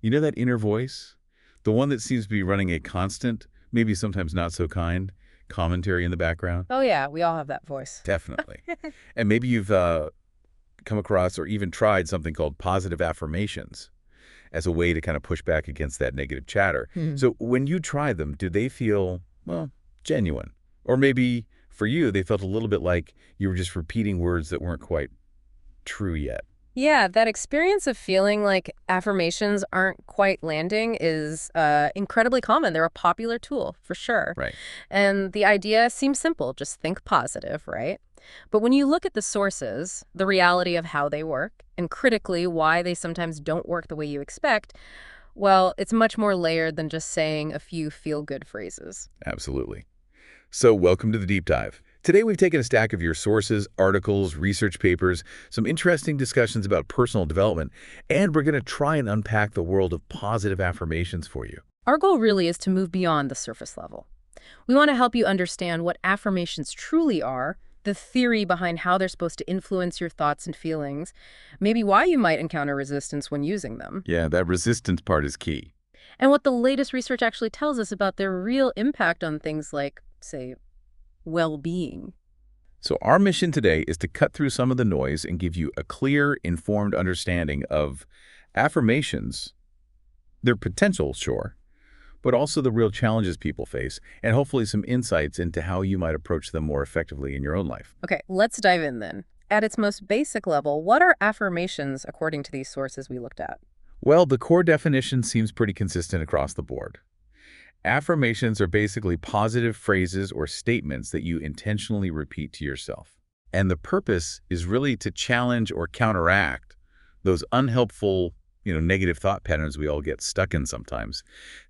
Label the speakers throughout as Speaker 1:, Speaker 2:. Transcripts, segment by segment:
Speaker 1: You know that inner voice? The one that seems to be running a constant, maybe sometimes not so kind, commentary in the background?
Speaker 2: Oh yeah, we all have that voice.
Speaker 1: Definitely. And maybe you've come across or even tried something called positive affirmations as a way to kind of push back against that negative chatter.
Speaker 2: Hmm.
Speaker 1: So when you try them, do they feel, well, genuine? Or maybe for you, they felt a little bit like you were just repeating words that weren't quite true yet.
Speaker 2: Yeah, that experience of feeling like affirmations aren't quite landing is incredibly common. They're a popular tool, for sure.
Speaker 1: Right.
Speaker 2: And the idea seems simple, just think positive, right? But when you look at the sources, the reality of how they work, and critically why they sometimes don't work the way you expect, well, it's much more layered than just saying a few feel-good phrases.
Speaker 1: Absolutely. So welcome to the deep dive. Today we've taken a stack of your sources, articles, research papers, some interesting discussions about personal development, and we're going to try and unpack the world of positive affirmations for you.
Speaker 2: Our goal really is to move beyond the surface level. We want to help you understand what affirmations truly are, the theory behind how they're supposed to influence your thoughts and feelings, maybe why you might encounter resistance when using them,
Speaker 1: Yeah, that resistance part is key.
Speaker 2: and what the latest research actually tells us about their real impact on things like, say, well-being.
Speaker 1: So our mission today is to cut through some of the noise and give you a clear, informed understanding of affirmations, their potential, sure, but also the real challenges people face, and hopefully some insights into how you might approach them more effectively in your own life.
Speaker 2: Okay, let's dive in then. At its most basic level, what are affirmations according to these sources we looked at?
Speaker 1: Well, the core definition seems pretty consistent across the board. Affirmations are basically positive phrases or statements that you intentionally repeat to yourself. And the purpose is really to challenge or counteract those unhelpful, negative thought patterns we all get stuck in sometimes.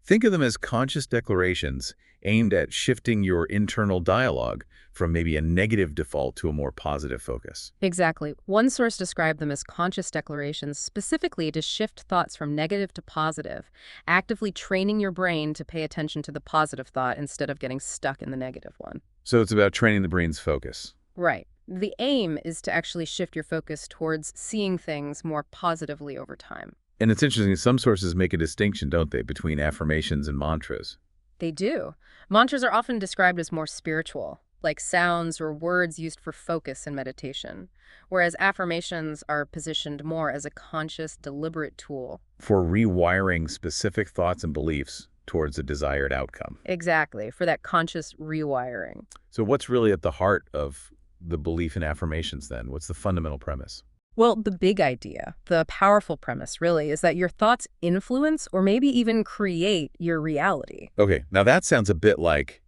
Speaker 1: Think of them as conscious declarations aimed at shifting your internal dialogue from maybe a negative default to a more positive focus.
Speaker 2: Exactly. One source described them as conscious declarations specifically to shift thoughts from negative to positive, actively training your brain to pay attention to the positive thought instead of getting stuck in the negative one.
Speaker 1: So it's about training the brain's focus.
Speaker 2: Right. The aim is to actually shift your focus towards seeing things more positively over time.
Speaker 1: And it's interesting, some sources make a distinction, don't they, between affirmations and mantras.
Speaker 2: They do. Mantras are often described as more spiritual, like sounds or words used for focus and meditation, whereas affirmations are positioned more as a conscious, deliberate tool.
Speaker 1: For rewiring specific thoughts and beliefs towards a desired outcome.
Speaker 2: Exactly, for that conscious rewiring.
Speaker 1: So what's really at the heart of the belief in affirmations then? What's the fundamental premise?
Speaker 2: Well, the big idea, the powerful premise really, is that your thoughts influence or maybe even create your reality.
Speaker 1: Okay, now that sounds a bit like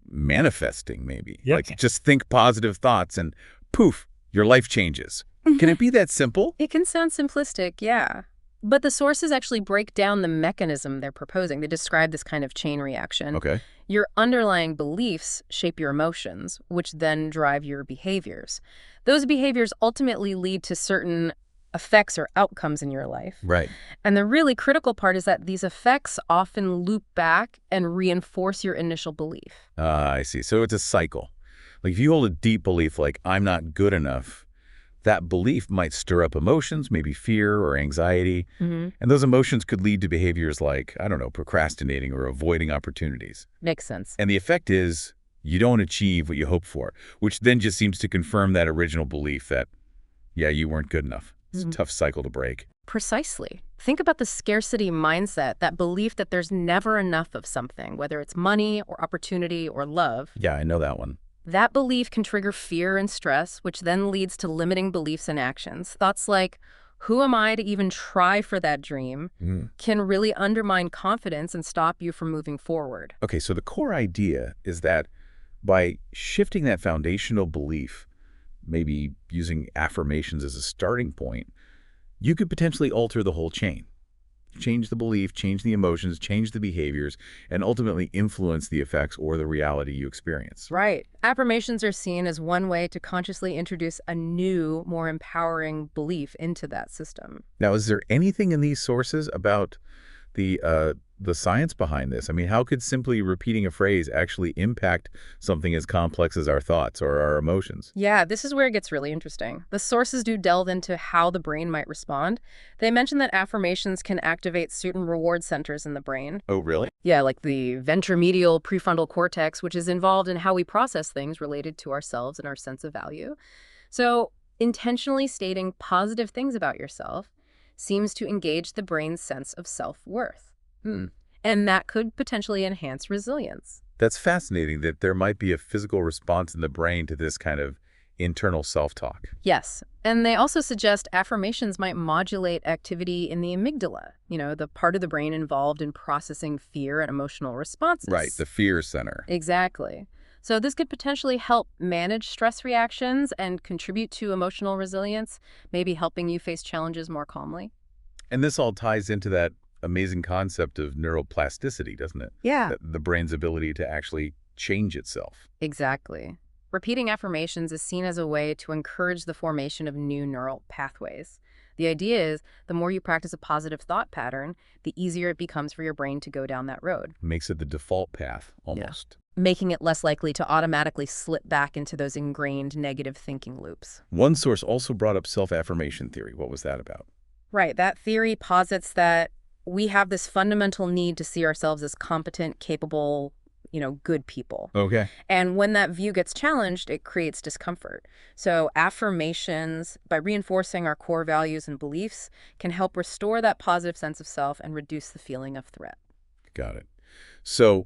Speaker 1: manifesting maybe.
Speaker 3: Yep.
Speaker 1: Like just think positive thoughts and poof, your life changes. Can it be that simple?
Speaker 2: It can sound simplistic, yeah. But the sources actually break down the mechanism they're proposing. They describe this kind of chain reaction.
Speaker 1: Okay.
Speaker 2: Your underlying beliefs shape your emotions, which then drive your behaviors. Those behaviors ultimately lead to certain effects or outcomes in your life.
Speaker 1: Right.
Speaker 2: And the really critical part is that these effects often loop back and reinforce your initial belief.
Speaker 1: I see. So it's a cycle. Like if you hold a deep belief like I'm not good enough, that belief might stir up emotions, maybe fear or anxiety.
Speaker 2: Mm-hmm.
Speaker 1: And those emotions could lead to behaviors like, I don't know, procrastinating or avoiding opportunities.
Speaker 2: Makes sense.
Speaker 1: And the effect is you don't achieve what you hope for, which then just seems to confirm that original belief that, yeah, you weren't good enough. It's a tough cycle to break.
Speaker 2: Precisely. Think about the scarcity mindset, that belief that there's never enough of something, whether it's money or opportunity or love.
Speaker 1: Yeah, I know that one.
Speaker 2: That belief can trigger fear and stress, which then leads to limiting beliefs and actions. Thoughts like, who am I to even try for that dream, can really undermine confidence and stop you from moving forward.
Speaker 1: Okay, so the core idea is that by shifting that foundational belief, maybe using affirmations as a starting point, you could potentially alter the whole chain. Change the belief, change the emotions, change the behaviors, and ultimately influence the effects or the reality you experience.
Speaker 2: Right. Affirmations are seen as one way to consciously introduce a new, more empowering belief into that system.
Speaker 1: Now, is there anything in these sources about the the science behind this? I mean, how could simply repeating a phrase actually impact something as complex as our thoughts or our emotions?
Speaker 2: Yeah, this is where it gets really interesting. The sources do delve into how the brain might respond. They mention that affirmations can activate certain reward centers in the brain.
Speaker 1: Oh, really?
Speaker 2: Yeah, like the ventromedial prefrontal cortex, which is involved in how we process things related to ourselves and our sense of value. So, intentionally stating positive things about yourself seems to engage the brain's sense of self-worth.
Speaker 1: Hmm.
Speaker 2: And that could potentially enhance resilience.
Speaker 1: That's fascinating that there might be a physical response in the brain to this kind of internal self-talk.
Speaker 2: Yes, and they also suggest affirmations might modulate activity in the amygdala, the part of the brain involved in processing fear and emotional responses.
Speaker 1: Right, the fear center.
Speaker 2: Exactly. So this could potentially help manage stress reactions and contribute to emotional resilience, maybe helping you face challenges more calmly.
Speaker 1: And this all ties into that amazing concept of neuroplasticity, doesn't it?
Speaker 2: Yeah.
Speaker 1: The brain's ability to actually change itself.
Speaker 2: Exactly. Repeating affirmations is seen as a way to encourage the formation of new neural pathways. The idea is the more you practice a positive thought pattern, the easier it becomes for your brain to go down that road.
Speaker 1: Makes it the default path, almost.
Speaker 2: Making it less likely to automatically slip back into those ingrained negative thinking loops.
Speaker 1: One source also brought up self-affirmation theory. What was that about?
Speaker 2: Right. That theory posits that we have this fundamental need to see ourselves as competent, capable, good people.
Speaker 1: Okay.
Speaker 2: And when that view gets challenged, it creates discomfort. So affirmations, by reinforcing our core values and beliefs, can help restore that positive sense of self and reduce the feeling of threat.
Speaker 1: Got it. So,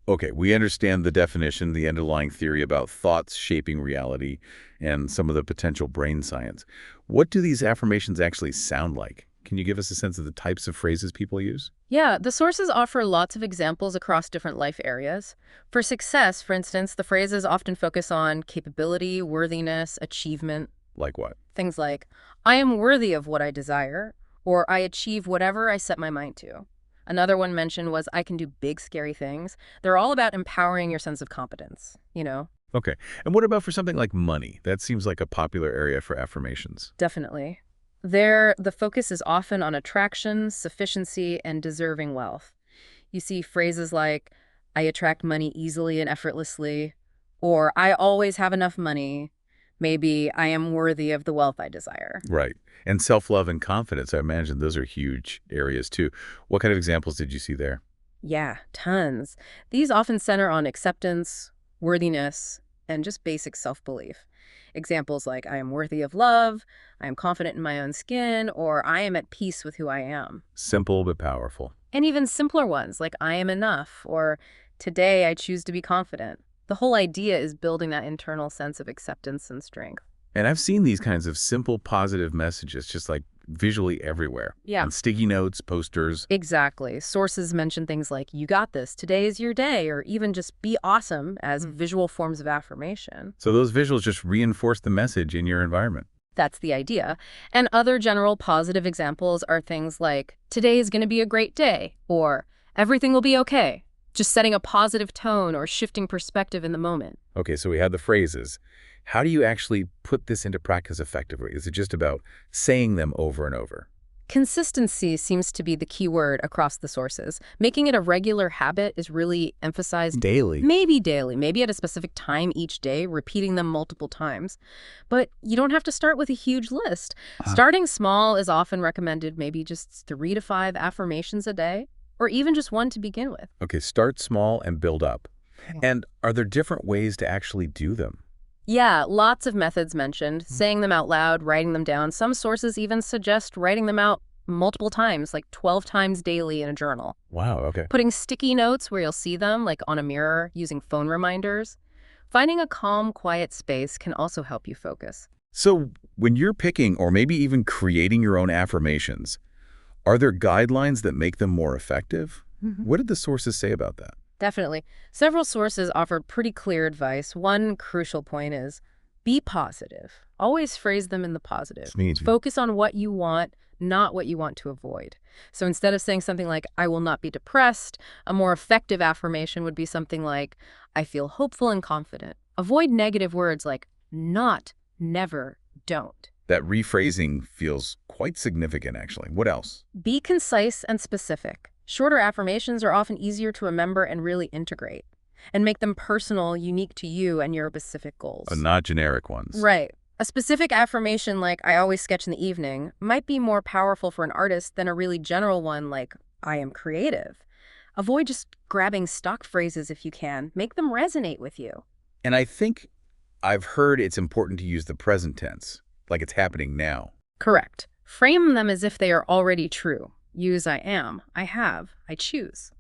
Speaker 1: okay, we understand the definition, the underlying theory about thoughts shaping reality, and some of the potential brain science. What do these affirmations actually sound like? Can you give us a sense of the types of phrases people use?
Speaker 2: Yeah, the sources offer lots of examples across different life areas. For success, for instance, the phrases often focus on capability, worthiness, achievement.
Speaker 1: Like what?
Speaker 2: Things like, I am worthy of what I desire, or I achieve whatever I set my mind to. Another one mentioned was, I can do big, scary things. They're all about empowering your sense of competence.
Speaker 1: Okay. And what about for something like money? That seems like a popular area for affirmations.
Speaker 2: Definitely. There, the focus is often on attraction, sufficiency, and deserving wealth. You see phrases like, I attract money easily and effortlessly, or I always have enough money. Maybe I am worthy of the wealth I desire.
Speaker 1: Right. And self-love and confidence, I imagine those are huge areas too. What kind of examples did you see there?
Speaker 2: Yeah, tons. These often center on acceptance, worthiness, and just basic self-belief. Examples like, I am worthy of love, I am confident in my own skin, or I am at peace with who I am.
Speaker 1: Simple but powerful.
Speaker 2: And even simpler ones like, I am enough, or today I choose to be confident. The whole idea is building that internal sense of acceptance and strength.
Speaker 1: And I've seen these kinds of simple positive messages just like visually everywhere.
Speaker 2: Yeah.
Speaker 1: On sticky notes, posters.
Speaker 2: Exactly. Sources mention things like, you got this, today is your day, or even just be awesome as visual forms of affirmation.
Speaker 1: So those visuals just reinforce the message in your environment.
Speaker 2: That's the idea. And other general positive examples are things like, today is going to be a great day, or everything will be okay. Just setting a positive tone or shifting perspective in the moment.
Speaker 1: Okay, so we had the phrases. How do you actually put this into practice effectively? Is it just about saying them over and over?
Speaker 2: Consistency seems to be the key word across the sources. Making it a regular habit is really emphasized.
Speaker 1: Daily.
Speaker 2: Maybe daily, maybe at a specific time each day, repeating them multiple times. But you don't have to start with a huge list. Starting small is often recommended, maybe just 3 to 5 affirmations a day, or even just one to begin with.
Speaker 1: Okay, start small and build up. And are there different ways to actually do them?
Speaker 2: Yeah, lots of methods mentioned, saying them out loud, writing them down. Some sources even suggest writing them out multiple times, like 12 times daily in a journal.
Speaker 1: Wow, okay.
Speaker 2: Putting sticky notes where you'll see them, like on a mirror, using phone reminders. Finding a calm, quiet space can also help you focus.
Speaker 1: So when you're picking or maybe even creating your own affirmations, are there guidelines that make them more effective? What did the sources say about that?
Speaker 2: Definitely. Several sources offered pretty clear advice. One crucial point is, be positive. Always phrase them in the positive. Focus on what you want, not what you want to avoid. So instead of saying something like, I will not be depressed, a more effective affirmation would be something like, I feel hopeful and confident. Avoid negative words like not, never, don't.
Speaker 1: That rephrasing feels quite significant, actually. What else?
Speaker 2: Be concise and specific. Shorter affirmations are often easier to remember and really integrate, and make them personal, unique to you and your specific goals.
Speaker 1: Not generic ones.
Speaker 2: Right. A specific affirmation like, I always sketch in the evening, might be more powerful for an artist than a really general one like, I am creative. Avoid just grabbing stock phrases if you can. Make them resonate with you.
Speaker 1: And I think I've heard it's important to use the present tense, like it's happening now.
Speaker 2: Correct. Frame them as if they are already true. Use I am, I have, I choose.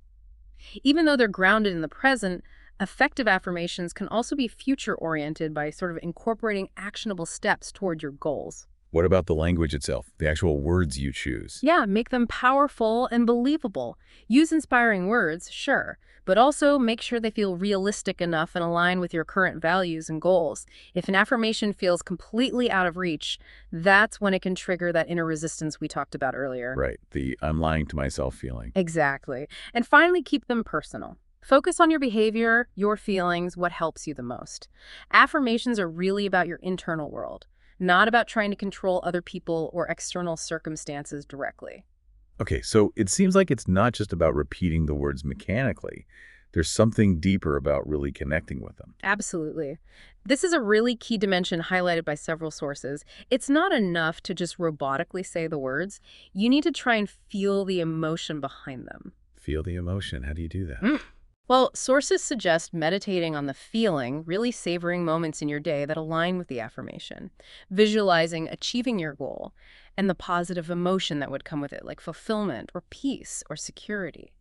Speaker 2: Even though they're grounded in the present, effective affirmations can also be future-oriented by sort of incorporating actionable steps toward your goals.
Speaker 1: What about the language itself, the actual words you choose?
Speaker 2: Yeah, make them powerful and believable. Use inspiring words, sure, but also make sure they feel realistic enough and align with your current values and goals. If an affirmation feels completely out of reach, that's when it can trigger that inner resistance we talked about earlier.
Speaker 1: Right, the I'm lying to myself feeling.
Speaker 2: Exactly. And finally, keep them personal. Focus on your behavior, your feelings, what helps you the most. Affirmations are really about your internal world, not about trying to control other people or external circumstances directly.
Speaker 1: Okay, so it seems like it's not just about repeating the words mechanically. There's something deeper about really connecting with them.
Speaker 2: Absolutely. This is a really key dimension highlighted by several sources. It's not enough to just robotically say the words. You need to try and feel the emotion behind them.
Speaker 1: Feel the emotion. How do you do that?
Speaker 2: Well, sources suggest meditating on the feeling, really savoring moments in your day that align with the affirmation, visualizing achieving your goal, and the positive emotion that would come with it, like fulfillment or peace or security.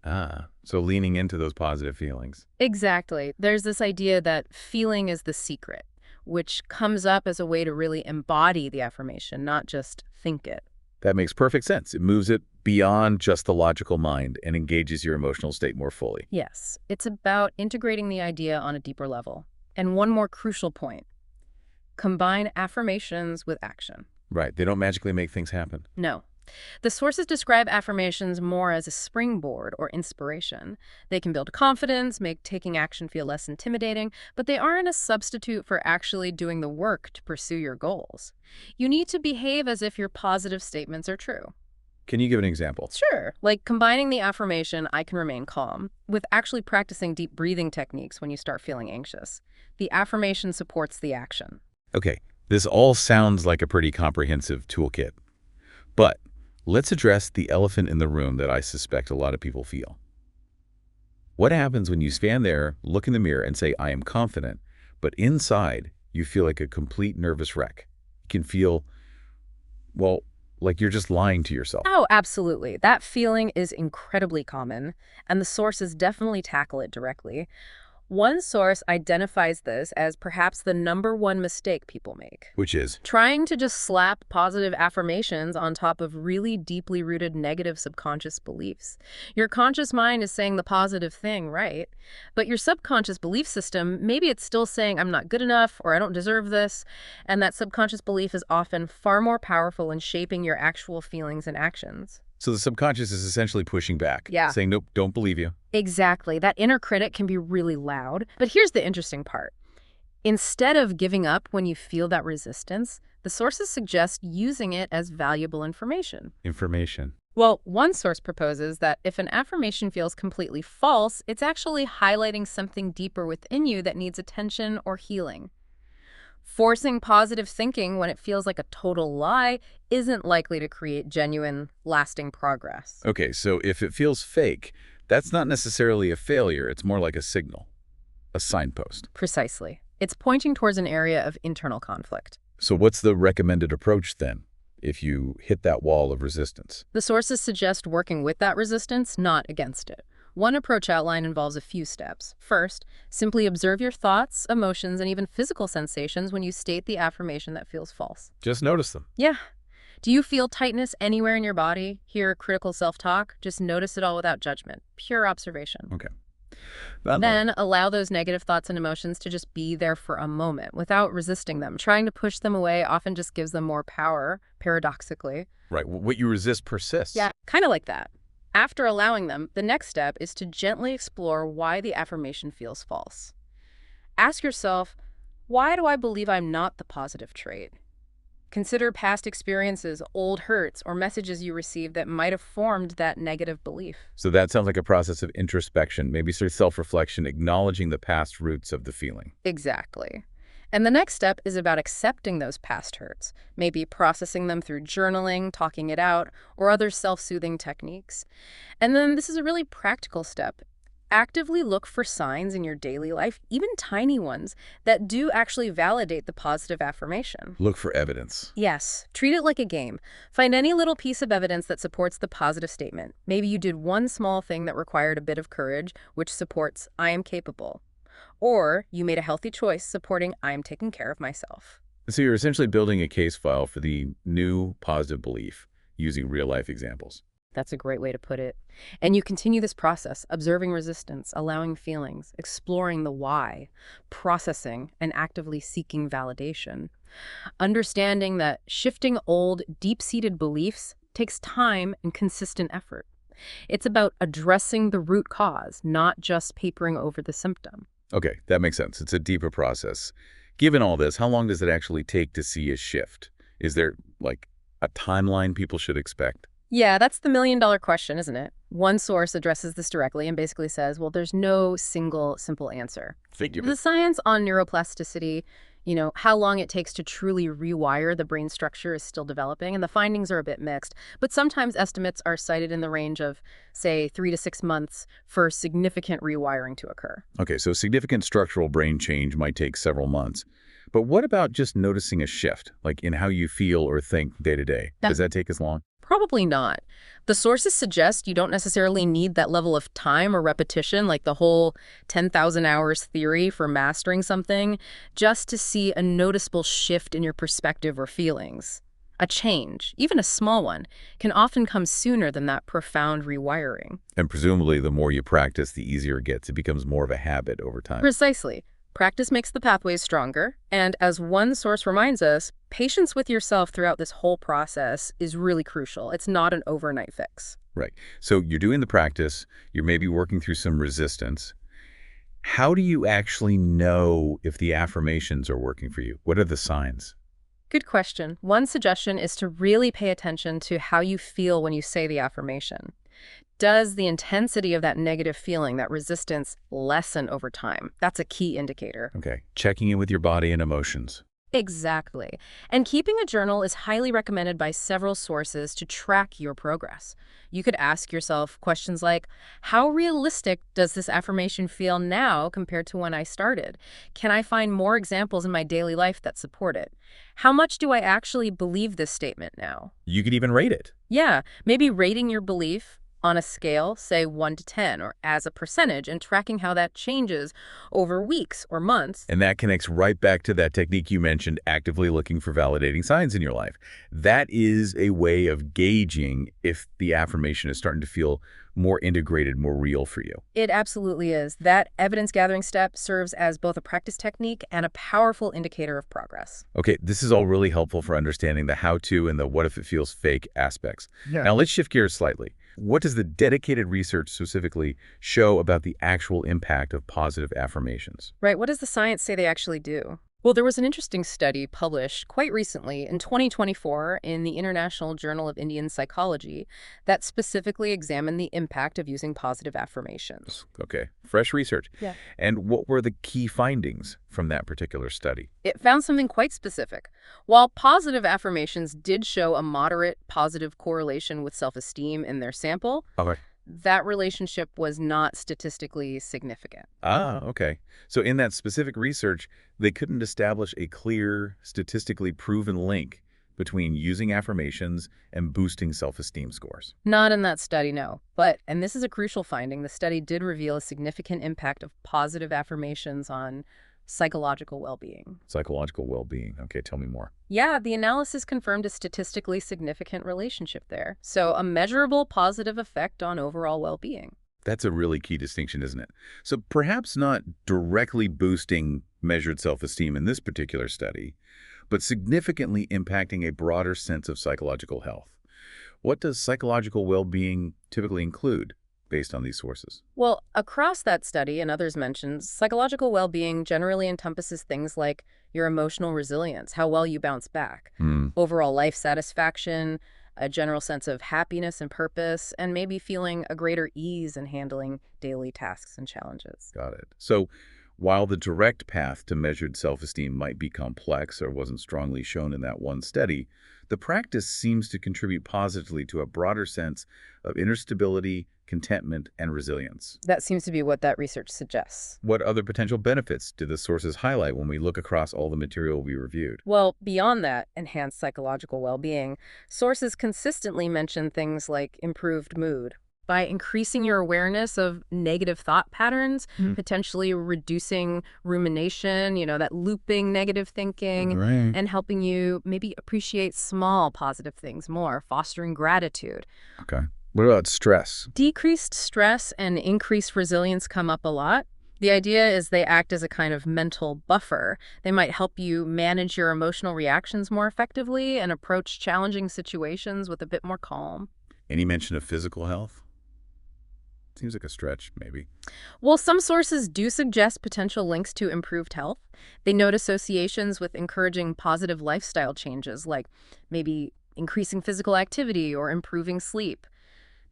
Speaker 1: So leaning into those positive feelings.
Speaker 2: Exactly. There's this idea that feeling is the secret, which comes up as a way to really embody the affirmation, not just think it.
Speaker 1: That makes perfect sense. It moves it beyond just the logical mind and engages your emotional state more fully.
Speaker 2: Yes, it's about integrating the idea on a deeper level. And one more crucial point, combine affirmations with action.
Speaker 1: Right. They don't magically make things happen.
Speaker 2: No. The sources describe affirmations more as a springboard or inspiration. They can build confidence, make taking action feel less intimidating, but they aren't a substitute for actually doing the work to pursue your goals. You need to behave as if your positive statements are true.
Speaker 1: Can you give an example?
Speaker 2: Sure, like combining the affirmation, I can remain calm, with actually practicing deep breathing techniques when you start feeling anxious. The affirmation supports the action.
Speaker 1: Okay, this all sounds like a pretty comprehensive toolkit. But let's address the elephant in the room that I suspect a lot of people feel. What happens when you stand there, look in the mirror, and say, I am confident, but inside you feel like a complete nervous wreck? You can feel, well, like you're just lying to yourself.
Speaker 2: Oh, absolutely. That feeling is incredibly common, and the sources definitely tackle it directly. One source identifies this as perhaps the #1 mistake people make.
Speaker 1: Which is?
Speaker 2: Trying to just slap positive affirmations on top of really deeply rooted negative subconscious beliefs. Your conscious mind is saying the positive thing, right? But your subconscious belief system, maybe it's still saying I'm not good enough or I don't deserve this. And that subconscious belief is often far more powerful in shaping your actual feelings and actions.
Speaker 1: So the subconscious is essentially pushing back,
Speaker 2: Yeah.
Speaker 1: saying, nope, don't believe you.
Speaker 2: Exactly. That inner critic can be really loud. But here's the interesting part. Instead of giving up when you feel that resistance, the sources suggest using it as valuable information.
Speaker 1: Information.
Speaker 2: Well, one source proposes that if an affirmation feels completely false, it's actually highlighting something deeper within you that needs attention or healing. Forcing positive thinking when it feels like a total lie isn't likely to create genuine, lasting progress.
Speaker 1: Okay, so if it feels fake, that's not necessarily a failure. It's more like a signal, a signpost.
Speaker 2: Precisely. It's pointing towards an area of internal conflict.
Speaker 1: So what's the recommended approach then, if you hit that wall of resistance?
Speaker 2: The sources suggest working with that resistance, not against it. One approach outline involves a few steps. First, simply observe your thoughts, emotions, and even physical sensations when you state the affirmation that feels false.
Speaker 1: Just notice them.
Speaker 2: Yeah. Do you feel tightness anywhere in your body? Hear critical self-talk? Just notice it all without judgment. Pure observation.
Speaker 1: Okay.
Speaker 2: Then allow those negative thoughts and emotions to just be there for a moment without resisting them. Trying to push them away often just gives them more power, paradoxically.
Speaker 1: Right. What you resist persists.
Speaker 2: Yeah, kind of like that. After allowing them, the next step is to gently explore why the affirmation feels false. Ask yourself, why do I believe I'm not the positive trait? Consider past experiences, old hurts, or messages you received that might have formed that negative belief.
Speaker 1: So that sounds like a process of introspection, maybe sort of self-reflection, acknowledging the past roots of the feeling.
Speaker 2: Exactly. And the next step is about accepting those past hurts, maybe processing them through journaling, talking it out, or other self-soothing techniques. And then this is a really practical step. Actively look for signs in your daily life, even tiny ones, that do actually validate the positive affirmation.
Speaker 1: Look for evidence.
Speaker 2: Yes, treat it like a game. Find any little piece of evidence that supports the positive statement. Maybe you did one small thing that required a bit of courage, which supports I am capable. Or you made a healthy choice supporting I am taking care of myself.
Speaker 1: So you're essentially building a case file for the new positive belief using real-life examples.
Speaker 2: That's a great way to put it. And you continue this process, observing resistance, allowing feelings, exploring the why, processing, and actively seeking validation. Understanding that shifting old, deep-seated beliefs takes time and consistent effort. It's about addressing the root cause, not just papering over the symptom.
Speaker 1: Okay, that makes sense. It's a deeper process. Given all this, how long does it actually take to see a shift? Is there, like, a timeline people should expect?
Speaker 2: Yeah, that's the million-dollar question, isn't it? One source addresses this directly and basically says, well, there's no single simple answer.
Speaker 1: Figure.
Speaker 2: The science on neuroplasticity, how long it takes to truly rewire the brain structure is still developing, and the findings are a bit mixed. But sometimes estimates are cited in the range of, say, 3 to 6 months for significant rewiring to occur.
Speaker 1: Okay, so significant structural brain change might take several months. But what about just noticing a shift, like in how you feel or think day to day? Does that take as long?
Speaker 2: Probably not. The sources suggest you don't necessarily need that level of time or repetition, like the whole 10,000 hours theory for mastering something, just to see a noticeable shift in your perspective or feelings. A change, even a small one, can often come sooner than that profound rewiring.
Speaker 1: And presumably, the more you practice, the easier it gets. It becomes more of a habit over time.
Speaker 2: Precisely. Practice makes the pathways stronger, and as one source reminds us, patience with yourself throughout this whole process is really crucial. It's not an overnight fix.
Speaker 1: Right. So you're doing the practice, you're maybe working through some resistance. How do you actually know if the affirmations are working for you? What are the signs?
Speaker 2: Good question. One suggestion is to really pay attention to how you feel when you say the affirmation. Does the intensity of that negative feeling, that resistance, lessen over time? That's a key indicator.
Speaker 1: Okay. Checking in with your body and emotions.
Speaker 2: Exactly. And keeping a journal is highly recommended by several sources to track your progress. You could ask yourself questions like, how realistic does this affirmation feel now compared to when I started? Can I find more examples in my daily life that support it? How much do I actually believe this statement now?
Speaker 1: You could even rate it.
Speaker 2: Yeah, maybe rating your belief on a scale, say 1 to 10, or as a percentage, and tracking how that changes over weeks or months.
Speaker 1: And that connects right back to that technique you mentioned, actively looking for validating signs in your life. That is a way of gauging if the affirmation is starting to feel more integrated, more real for you.
Speaker 2: It absolutely is. That evidence-gathering step serves as both a practice technique and a powerful indicator of progress.
Speaker 1: Okay, this is all really helpful for understanding the how-to and the what if it feels fake aspects.
Speaker 3: Yeah.
Speaker 1: Now let's shift gears slightly. What does the dedicated research specifically show about the actual impact of positive affirmations?
Speaker 2: Right, what does the science say they actually do? Well, there was an interesting study published quite recently in 2024 in the International Journal of Indian Psychology that specifically examined the impact of using positive affirmations.
Speaker 1: Okay, fresh research.
Speaker 2: Yeah.
Speaker 1: And what were the key findings from that particular study?
Speaker 2: It found something quite specific. While positive affirmations did show a moderate positive correlation with self-esteem in their sample,
Speaker 1: Okay.
Speaker 2: that relationship was not statistically significant.
Speaker 1: Ah, okay. So in that specific research, they couldn't establish a clear, statistically proven link between using affirmations and boosting self-esteem scores.
Speaker 2: Not in that study, no. But, and this is a crucial finding, the study did reveal a significant impact of positive affirmations on psychological well-being.
Speaker 1: Psychological well-being. Okay, tell me more.
Speaker 2: Yeah, the analysis confirmed a statistically significant relationship there. So a measurable positive effect on overall well-being.
Speaker 1: That's a really key distinction, isn't it? So perhaps not directly boosting measured self-esteem in this particular study, but significantly impacting a broader sense of psychological health. What does psychological well-being typically include? based on these sources?
Speaker 2: Well, across that study and others mentioned, psychological well-being generally encompasses things like your emotional resilience, how well you bounce back,
Speaker 1: Hmm,
Speaker 2: overall life satisfaction, a general sense of happiness and purpose, and maybe feeling a greater ease in handling daily tasks and challenges.
Speaker 1: got it. So while the direct path to measured self-esteem might be complex or wasn't strongly shown in that one study, the practice seems to contribute positively to a broader sense of inner stability, contentment, and resilience.
Speaker 2: That seems to be what that research suggests.
Speaker 1: What other potential benefits do the sources highlight when we look across all the material we reviewed?
Speaker 2: Well, beyond that enhanced psychological well-being, sources consistently mention things like improved mood. By increasing your awareness of negative thought patterns, potentially reducing rumination, that looping negative thinking,
Speaker 1: Right.
Speaker 2: and helping you maybe appreciate small positive things more, fostering gratitude.
Speaker 1: Okay. What about stress?
Speaker 2: Decreased stress and increased resilience come up a lot. The idea is they act as a kind of mental buffer. They might help you manage your emotional reactions more effectively and approach challenging situations with a bit more calm.
Speaker 1: Any mention of physical health? Seems like a stretch, maybe.
Speaker 2: Well, some sources do suggest potential links to improved health. They note associations with encouraging positive lifestyle changes, like maybe increasing physical activity or improving sleep.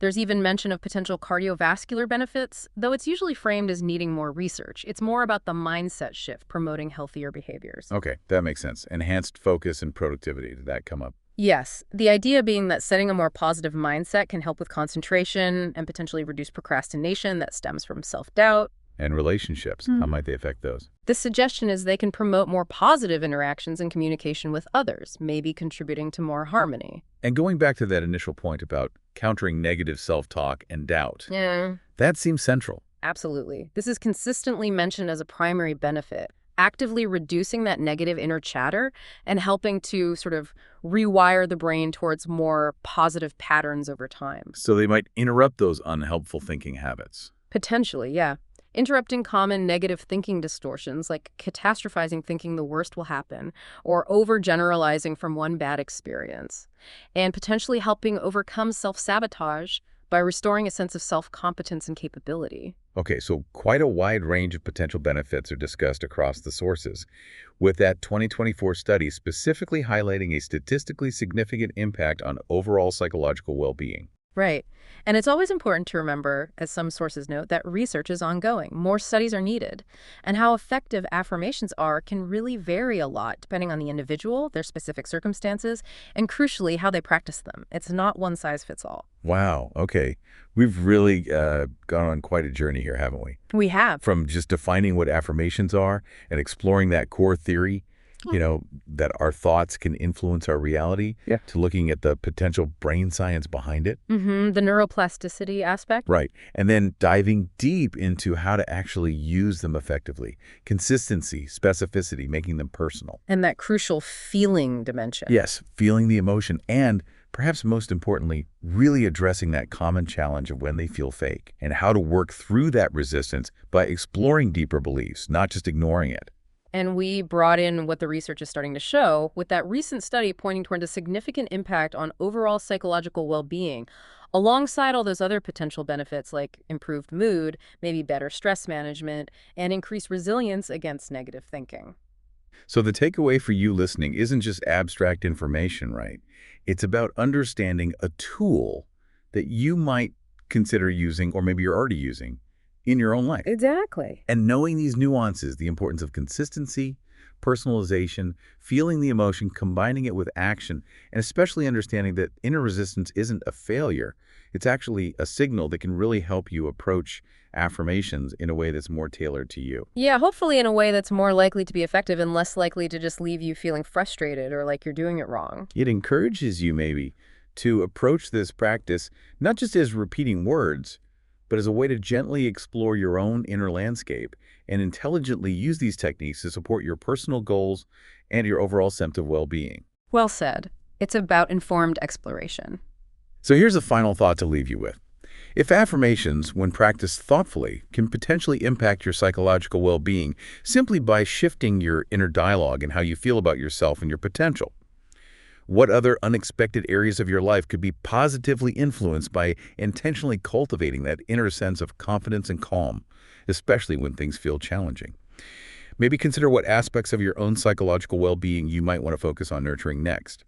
Speaker 2: There's even mention of potential cardiovascular benefits, though it's usually framed as needing more research. It's more about the mindset shift promoting healthier behaviors.
Speaker 1: Okay, that makes sense. Enhanced focus and productivity. Did that come up?
Speaker 2: Yes, the idea being that setting a more positive mindset can help with concentration and potentially reduce procrastination that stems from self-doubt.
Speaker 1: And relationships. How might they affect those?
Speaker 2: The suggestion is they can promote more positive interactions and communication with others, maybe contributing to more harmony.
Speaker 1: And going back to that initial point about countering negative self-talk and doubt,
Speaker 2: Yeah,
Speaker 1: that seems central.
Speaker 2: absolutely. This is consistently mentioned as a primary benefit, actively reducing that negative inner chatter and helping to sort of rewire the brain towards more positive patterns over time.
Speaker 1: So they might interrupt those unhelpful thinking habits.
Speaker 2: Potentially, yeah. Interrupting common negative thinking distortions like catastrophizing thinking the worst will happen or overgeneralizing from one bad experience, and potentially helping overcome self-sabotage by restoring a sense of self-competence and capability.
Speaker 1: Okay, so quite a wide range of potential benefits are discussed across the sources, with that 2024 study specifically highlighting a statistically significant impact on overall psychological well-being.
Speaker 2: Right. And it's always important to remember, as some sources note, that research is ongoing. More studies are needed. And how effective affirmations are can really vary a lot depending on the individual, their specific circumstances, and crucially, how they practice them. It's not one size fits all.
Speaker 1: Wow, okay. We've really gone on quite a journey here, haven't we?
Speaker 2: We have.
Speaker 1: From just defining what affirmations are and exploring that core theory, that our thoughts can influence our reality, to looking at the potential brain science behind it.
Speaker 2: The neuroplasticity aspect.
Speaker 1: Right. And then diving deep into how to actually use them effectively. Consistency, specificity, making them personal.
Speaker 2: And that crucial feeling dimension.
Speaker 1: Yes, feeling the emotion and, perhaps most importantly, really addressing that common challenge of when they feel fake and how to work through that resistance by exploring deeper beliefs, not just ignoring it.
Speaker 2: And we brought in what the research is starting to show with that recent study pointing toward a significant impact on overall psychological well-being, alongside all those other potential benefits like improved mood, maybe better stress management, and increased resilience against negative thinking.
Speaker 1: So the takeaway for you listening isn't just abstract information, right? It's about understanding a tool that you might consider using, or maybe you're already using, in your own life.
Speaker 2: Exactly.
Speaker 1: And knowing these nuances, the importance of consistency, personalization, feeling the emotion, combining it with action, and especially understanding that inner resistance isn't a failure. It's actually a signal that can really help you approach affirmations in a way that's more tailored to you.
Speaker 2: Yeah, hopefully in a way that's more likely to be effective and less likely to just leave you feeling frustrated or like you're doing it wrong.
Speaker 1: It encourages you maybe to approach this practice not just as repeating words, but as a way to gently explore your own inner landscape and intelligently use these techniques to support your personal goals and your overall sense of well-being.
Speaker 2: Well said. It's about informed exploration.
Speaker 1: So here's a final thought to leave you with. If affirmations, when practiced thoughtfully, can potentially impact your psychological well-being simply by shifting your inner dialogue and how you feel about yourself and your potential, What other unexpected areas of your life could be positively influenced by intentionally cultivating that inner sense of confidence and calm, especially when things feel challenging? Maybe consider what aspects of your own psychological well-being you might want to focus on nurturing next.